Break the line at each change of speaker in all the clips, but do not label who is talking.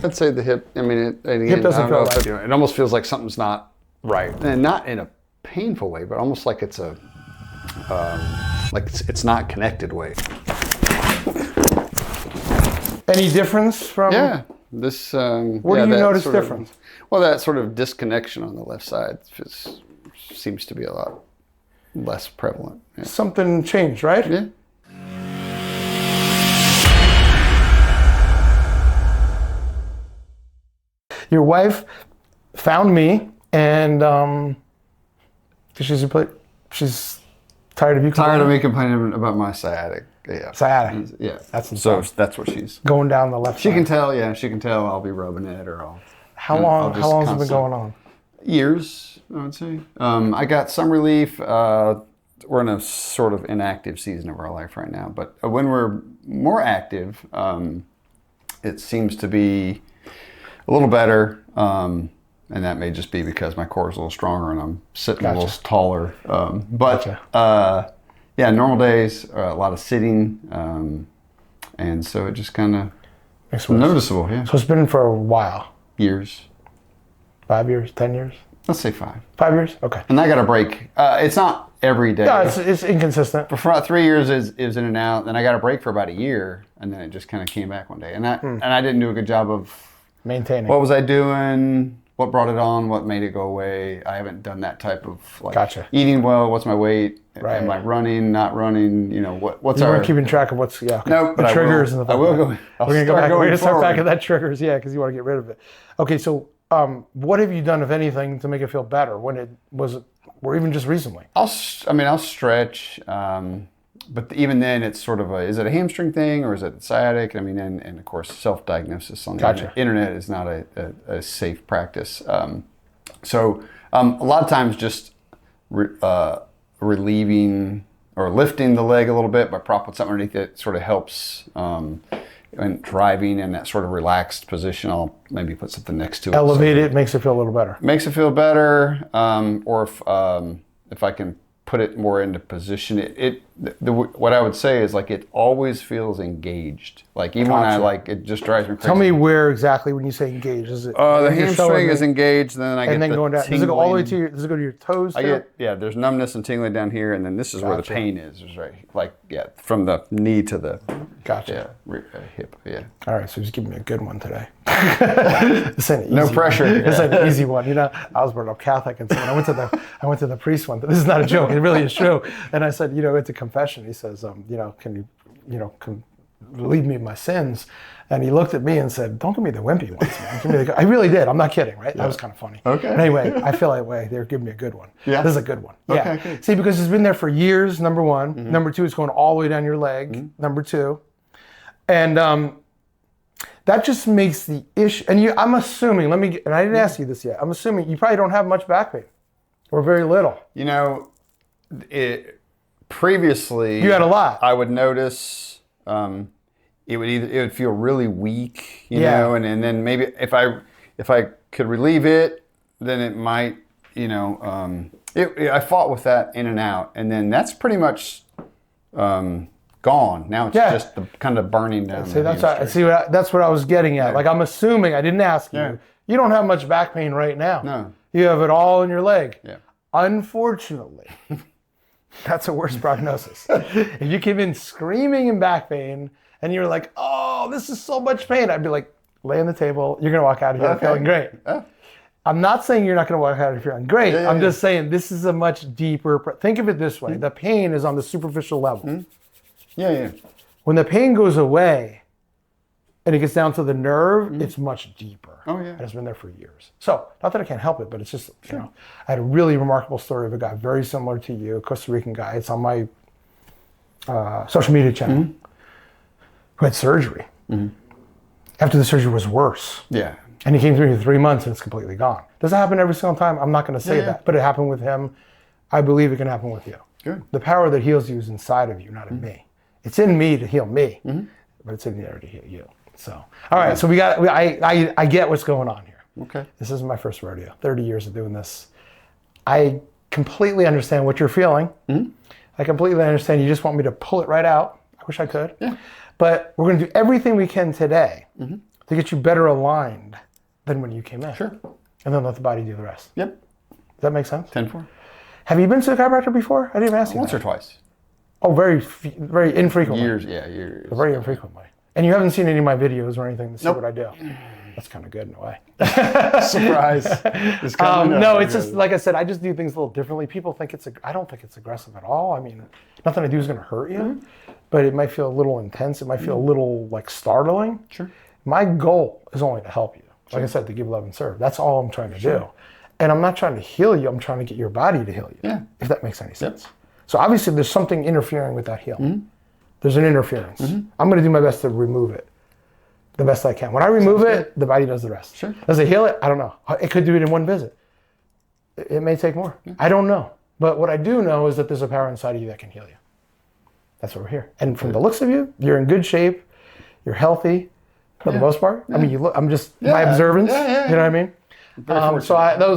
I'd say the hip. I mean,
Hip doesn't feel right.
It almost feels like something's not right, and not in a painful way, but almost like it's a it's not connected way.
Any difference from?
Yeah. This.
What do you notice difference?
Well, that sort of disconnection on the left side seems to be a lot less prevalent. Yeah.
Something changed, right?
Yeah.
Your wife found me, and she's tired of you.
Tired of me complaining about my sciatica. Yeah.
Sciatica.
Yeah.
So
that's what she's
going down the left.
She can tell. Yeah, she can tell. I'll be rubbing it, or I'll.
How long has it been going on?
Years, I would say. I got some relief. We're in a sort of inactive season of our life right now, but when we're more active, it seems to be a little better. And that may just be because my core is a little stronger and I'm sitting a little taller. Yeah, normal days, a lot of sitting, and so it just kind of noticeable. Yeah.
So it's been for a while.
Years.
5 years, 10 years.
Let's say 5.
5 years. Okay.
And I got a break. It's not every day.
No, it's inconsistent.
For about 3 years, it was in and out. Then I got a break for about a year, and then it just kind of came back one day. And I didn't do a good job of
maintaining.
What was I doing? What brought it on? What made it go away? I haven't done that type of eating well. What's my weight? Right. Am I running? Not running? You know what's
you
our?
weren't keeping track of what's the
triggers
and the.
I will go.
We're gonna go back. We're gonna start back at that triggers, because you want to get rid of it. Okay, so what have you done, if anything, to make it feel better? When it was, or even just recently?
I'll stretch. But even then, it's sort of is it a hamstring thing or is it sciatic? I mean, and of course, self-diagnosis on the internet is not a safe practice. So a lot of times just relieving or lifting the leg a little bit by propping something underneath it sort of helps. And driving in that sort of relaxed position, I'll maybe put something next to it.
Elevate it, makes it feel a little better.
Makes it feel better. Or if I can put it more into position, what I would say is like it always feels engaged. Like even when it just drives me crazy.
Tell me where exactly when you say engaged. Is it
the hamstring is engaged, then I get the
going down. Does it go all the way to your? Does it go to your toes?
There's numbness and tingling down here, and then this is where the pain is. Right, from the knee to the hip. Yeah.
All right, so just give me a good one today. This ain't
no pressure.
This ain't an easy one. I was brought up Catholic, and so when I went to the priest one. This is not a joke. It really is true. And I said, it's a confession. He says, can you relieve me of my sins? And he looked at me and said, don't give me the wimpy ones, man. Give me I really did. I'm not kidding, right? Yeah. That was kind of funny.
Okay.
But anyway, I feel that way. They're giving me a good one.
Yeah.
This is a good one.
Okay,
yeah.
good.
See, because it's been there for years, number one. Mm-hmm. Number two, it's going all the way down your leg, number two. And that just makes the issue, and I'm assuming, and I didn't ask you this yet, I'm assuming you probably don't have much back pain, or very little.
Previously,
you had a lot.
I would notice it would feel really weak, you know, and then maybe if I could relieve it, then it might, I fought with that in and out, and then that's pretty much gone. Now it's just the kind of burning down.
That's what I was getting at. Yeah. Like I'm assuming, I didn't ask you. You don't have much back pain right now.
No.
You have it all in your leg.
Yeah.
Unfortunately, that's a worse prognosis. If you came in screaming in back pain and you're like, oh, this is so much pain, I'd be like, lay on the table. You're going to walk out of here feeling great. I'm not saying you're not going to walk out of here feeling great. I'm just saying this is a much deeper, think of it this way. The pain is on the superficial level.
Yeah.
When the pain goes away and it gets down to the nerve, it's much deeper.
Oh, yeah.
And it's been there for years. So, not that I can't help it, but it's just, I had a really remarkable story of a guy very similar to you, a Costa Rican guy. It's on my social media channel, who had surgery. After the surgery was worse.
Yeah.
And he came through for 3 months and it's completely gone. Does it happen every single time? I'm not going to say that, but it happened with him. I believe it can happen with you.
Good.
The power that heals you is inside of you, not in me. It's in me to heal me, but it's in there to heal you. So, all right. So I get what's going on here.
Okay.
This isn't my first rodeo. 30 years of doing this. I completely understand what you're feeling. I completely understand. You just want me to pull it right out. I wish I could.
Yeah.
But we're going to do everything we can today to get you better aligned than when you came in.
Sure.
And then let the body do the rest.
Yep.
Does that make sense?
10-4.
Have you been to a chiropractor before? I didn't even ask you
Once
that.
or twice.
Oh, very infrequently.
Years.
Very infrequently. And you haven't seen any of my videos or anything to see
Nope.
what I do. That's kind of good in a way.
Surprise. It's coming up.
No, it's just, like I said, I just do things a little differently. People think I don't think it's aggressive at all. I mean, nothing I do is going to hurt you, but it might feel a little intense. It might feel a little like startling.
Sure.
My goal is only to help you. Like I said, to give, love, and serve. That's all I'm trying to do. And I'm not trying to heal you. I'm trying to get your body to heal you.
Yeah.
If that makes any sense. So obviously there's something interfering with that healing. There's an interference. I'm going to do my best to remove it the best I can. When I remove it, the body does the rest.
Sure.
Does it heal it? I don't know. It could do it in one visit. It may take more. I don't know. But what I do know is that there's a power inside of you that can heal you. That's why we're here. And from the looks of you, you're in good shape. You're healthy for the most part. I mean, you look. I'm just my observance. You know what I mean? Those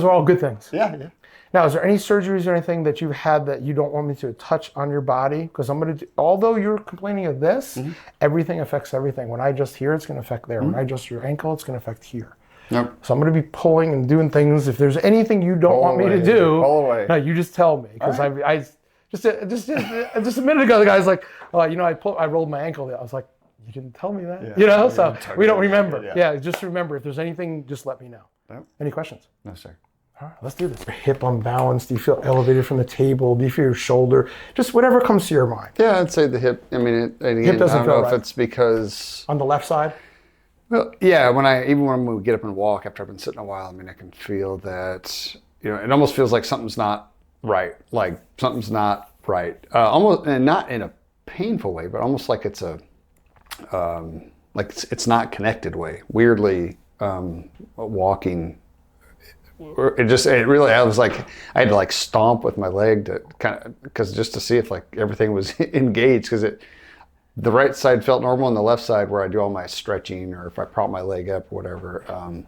are all good things.
Yeah.
Now, is there any surgeries or anything that you've had that you don't want me to touch on your body? Because I'm going to, although you're complaining of this, everything affects everything. When I adjust here, it's going to affect there. When I adjust your ankle, it's going to affect here.
Nope.
So I'm going to be pulling and doing things. If there's anything you don't want me to do,
pull away.
No, you just tell me. Because I just a minute ago, the guy's like, oh, I rolled my ankle. I was like, you didn't tell me that.
Yeah.
So we don't remember. Yeah, just remember. If there's anything, just let me know.
Yep.
Any questions?
No, sir.
All right, let's do this. Your hip unbalanced? Do you feel elevated from the table? Do you feel your shoulder? Just whatever comes to your mind.
Yeah, I'd say the hip. I mean,
Hip doesn't
I don't
feel
know if
right.
it's because.
On the left side?
Well, yeah. Even when we get up and walk after I've been sitting a while, I mean, I can feel that. It almost feels like something's not right. Like something's not right. Almost, and not in a painful way, but almost like it's a. Like it's not connected way. Weirdly, walking. I was like, I had to like stomp with my leg to kind of, because just to see if like everything was engaged, because the right side felt normal and the left side where I do all my stretching or if I prop my leg up or whatever,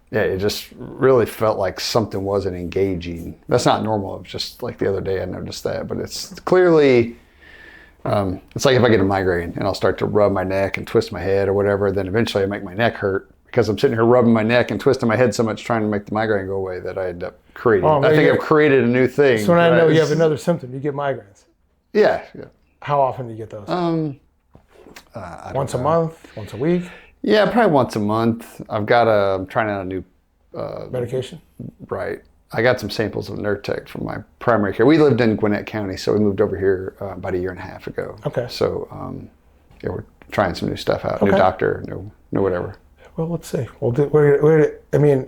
it just really felt like something wasn't engaging. That's not normal. It was just like the other day I noticed that, but it's clearly, it's like if I get a migraine and I'll start to rub my neck and twist my head or whatever, then eventually I make my neck hurt. Because I'm sitting here rubbing my neck and twisting my head so much trying to make the migraine go away that I end up creating. I think I've created a new thing.
So when I know you have another symptom, you get migraines.
Yeah.
How often do you get those? Once a month? Once a week?
Yeah, probably once a month. I'm trying out a new...
medication?
Right. I got some samples of Nurtec from my primary care. We lived in Gwinnett County, so we moved over here about 1.5 years ago.
Okay.
So, we're trying some new stuff out. New doctor, new whatever.
Well, let's see.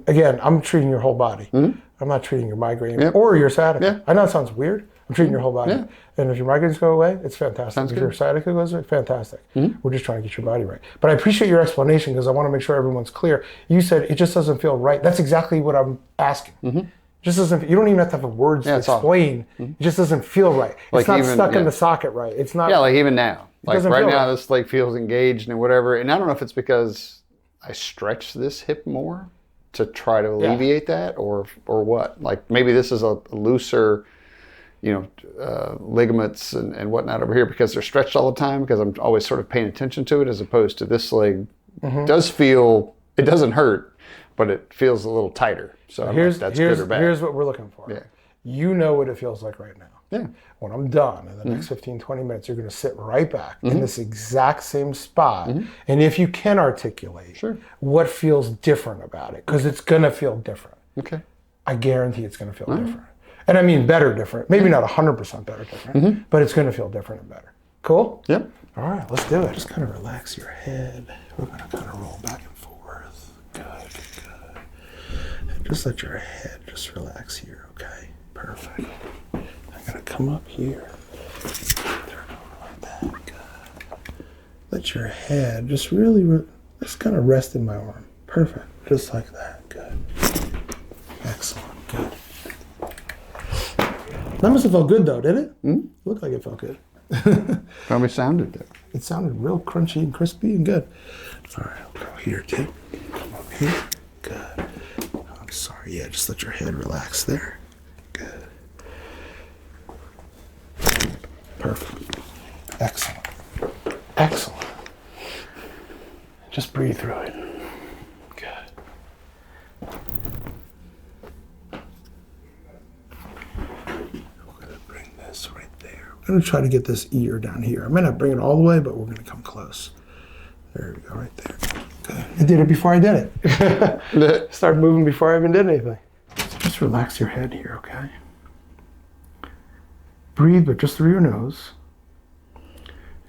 Again, I'm treating your whole body. I'm not treating your migraine or your sciatica.
Yeah.
I know it sounds weird. I'm treating your whole body.
Yeah.
And if your migraines go away, it's fantastic.
Sounds
if
good.
your sciatica goes away, fantastic. We're just trying to get your body right. But I appreciate your explanation because I want to make sure everyone's clear. You said it just doesn't feel right. That's exactly what I'm asking. It just doesn't. You don't even have to have words to explain. It just doesn't feel right. It's not stuck in the socket right. It's not.
Yeah, like even now. Like right now,
right.
this leg feels engaged and whatever. And I don't know if it's because I stretch this hip more to try to alleviate that or what. Like maybe this is a looser, ligaments and whatnot over here because they're stretched all the time because I'm always sort of paying attention to it as opposed to this leg does feel, it doesn't hurt, but it feels a little tighter. So I don't know if that's good or bad.
Here's what we're looking for.
Yeah.
You know what it feels like right now.
Yeah.
When I'm done in the next 15, 20 minutes, you're going to sit right back in this exact same spot. And if you can articulate what feels different about it, because it's going to feel different.
Okay.
I guarantee it's going to feel different. And I mean better different. Maybe not 100% better different, but it's going to feel different and better. Cool?
Yep.
All right, let's do it. Just kind of relax your head. We're going to kind of roll back and forth. Good. And just let your head just relax here, okay? Perfect. I'm going to come up here. Turn over like that. Good. Let your head just really, just kind of rest in my arm. Perfect. Just like that. Good. Excellent. Good. That must have felt good though, did it? It looked like it felt good.
Probably sounded good.
It sounded real crunchy and crispy and good. All right, I'll go here too. Come up here. Good. I'm sorry. Yeah, just let your head relax there. Good. Perfect. Excellent. Excellent. Just breathe through it. going to try to get this ear down here. I might not bring it all the way, but we're going to come close. There we go, right there. Good. I did it before I did it. Start moving before I even did anything. So just relax your head here, okay? Breathe, but just through your nose.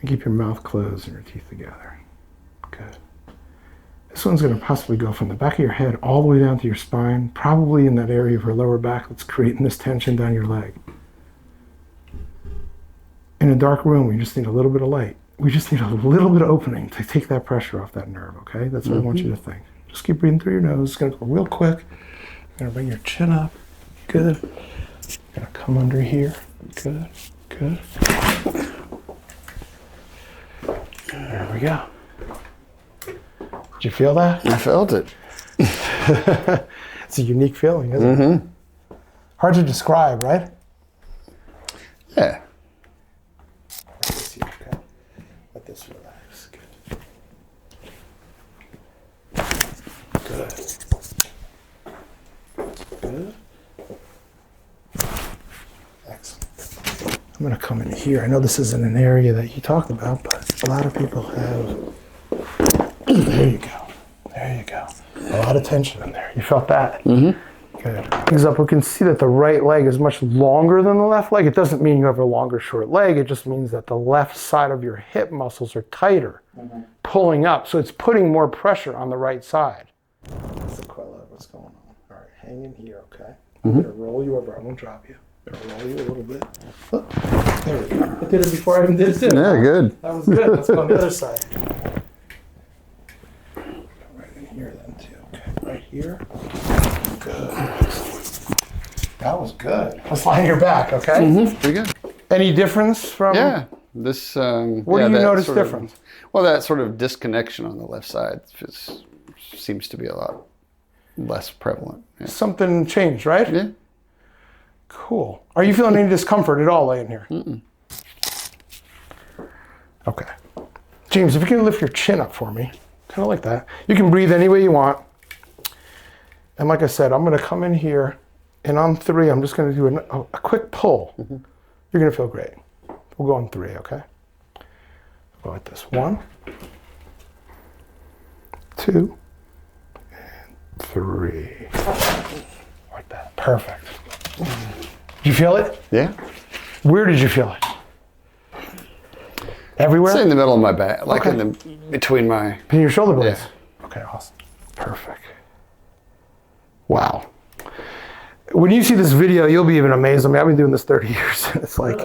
And keep your mouth closed and your teeth together. Good. This one's going to possibly go from the back of your head all the way down to your spine, probably in that area of your lower back that's creating this tension down your leg. In a dark room, we just need a little bit of light. We just need a little bit of opening to take that pressure off that nerve, okay? That's what I want you to think. Just keep breathing through your nose. It's going to go real quick. You're going to bring your chin up. Good. You're going to come under here. Good. Good. There we go. Did you feel that?
I felt it.
It's a unique feeling, isn't it? Hard to describe, right?
Yeah.
Let's see, okay. Let this relax. Good. Good. Excellent. I'm going to come in here. I know this isn't an area that you talked about, but a lot of people have. There you go. There you go. A lot of tension in there. You felt that? Good. Things up. We can see that the right leg is much longer than the left leg. It doesn't mean you have a longer, short leg. It just means that the left side of your hip muscles are tighter, pulling up. So it's putting more pressure on the right side. That's the quella of what's going on. All right, hang in here, okay? I'm going to roll you over. I won't drop you. I'm going to roll you a little bit. Oh, there we go. I did it before I even did it.
Yeah, good.
That was good. Let's go on the other side. Here then too. Okay, right here. Good. That was good. Let's lie on your back, okay?
Pretty good.
Any difference from?
Yeah. This.
What do you notice different?
Well, that sort of disconnection on the left side seems to be a lot less prevalent. Yeah.
Something changed, right?
Yeah.
Cool. Are you feeling any discomfort at all laying here? Okay. James, if you can lift your chin up for me. Kind of like that. You can breathe any way you want. And like I said, I'm going to come in here, and on 3, I'm just going to do a quick pull. You're going to feel great. We'll go on 3, okay? Go like this. 1, 2, and 3. Like that. Perfect. Did you feel it?
Yeah.
Where did you feel it? Everywhere?
It's in the middle of my back, like between
your shoulder blades.
Yeah.
Okay, awesome. Perfect. Wow. When you see this video, you'll be even amazed. I mean, I've been doing this 30 years. It's like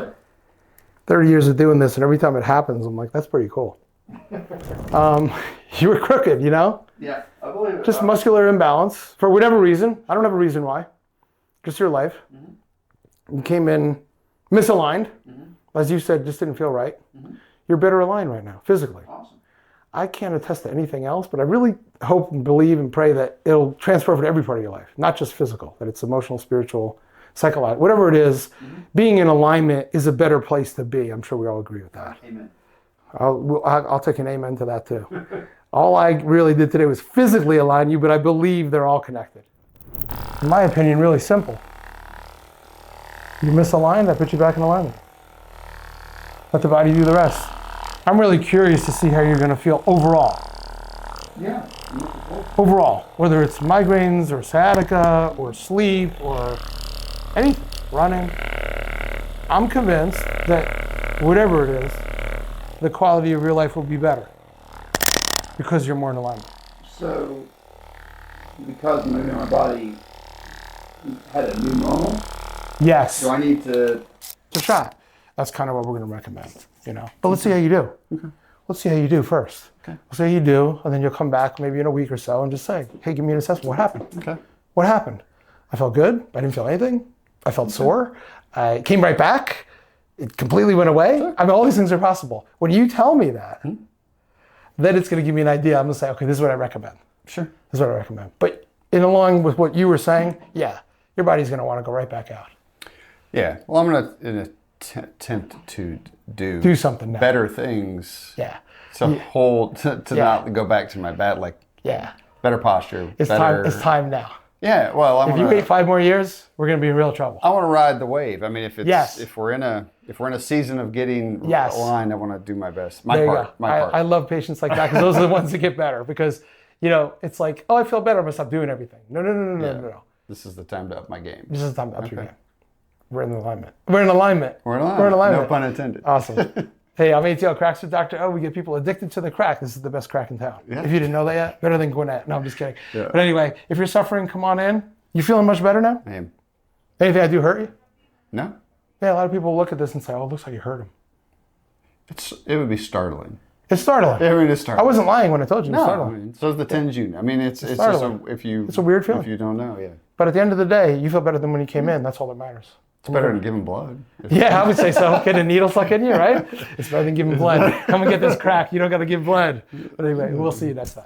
30 years of doing this, and every time it happens, I'm like, that's pretty cool. You were crooked, you know?
Yeah, I believe it.
Just muscular imbalance for whatever reason. I don't have a reason why. Just your life. You came in misaligned. As you said, just didn't feel right. You're better aligned right now, physically.
Awesome.
I can't attest to anything else, but I really hope and believe and pray that it'll transfer over to every part of your life, not just physical, that it's emotional, spiritual, psychological, whatever it is. Being in alignment is a better place to be. I'm sure we all agree with that.
Amen.
I'll take an amen to that too. All I really did today was physically align you, but I believe they're all connected. In my opinion, really simple. You misaligned, I put you back in alignment. Let the body do the rest. I'm really curious to see how you're going to feel overall.
Yeah.
Overall, whether it's migraines or sciatica or sleep or anything, running. I'm convinced that whatever it is, the quality of your life will be better because you're more in alignment.
So, because maybe my body had a new normal,
Yes.
do I need to?
It's a shot. That's kind of what we're going to recommend, you know. But let's see how you do. Okay. Let's see how you do first. Okay. We'll see how you do, and then you'll come back maybe in a week or so and just say, hey, give me an assessment. What happened?
Okay.
What happened? I felt good. I didn't feel anything. I felt sore. I came right back. It completely went away. Sure. I mean, all these things are possible. When you tell me that, then it's going to give me an idea. I'm going to say, okay, this is what I recommend. Sure. This is what I recommend. But in along with what you were saying, yeah, your body's going to want to go right back out.
Yeah. Well, I'm going to attempt to
do something now.
Better things.
Yeah.
To not go back to my bad, like
yeah,
better posture.
It's time now.
Yeah, well,
If you wait 5 more years, we're going to be in real trouble.
I want to ride the wave. I mean, if it's
Yes.
if we're in a season of getting
Yes.
aligned, I want to do my best. My
There you
part.
go.
My part.
I love patients like that because those are the ones that get better because, it's like, oh, I feel better. I'm going to stop doing everything. No.
This is the time to up my game.
This is the time to up your game. We're in alignment. We're in alignment.
We're in alignment. No pun intended.
Awesome. Hey, I'm ATL Cracks with Dr.O. We get people addicted to the crack. This is the best crack in town.
Yeah.
If you didn't know that yet, better than Gwinnett. No, I'm just kidding.
Yeah.
But anyway, if you're suffering, come on in. You feeling much better now?
I am.
Anything I do hurt you?
No.
Yeah, a lot of people look at this and say, oh, it looks like you hurt him.
It would be startling.
It's startling.
I mean, it's startling.
I wasn't lying when I told you. It's
No,
startling.
I mean, so is the 10 June. I mean, it's just
startling.
it's
a weird feeling.
If you don't know, yeah.
But at the end of the day, you feel better than when you came in. That's all that matters.
It's better than giving blood.
Yeah, I would say so. Get a needle stuck in you, right? It's better than giving blood. Come and get this crack. You don't got to give blood. But anyway, we'll see you next time.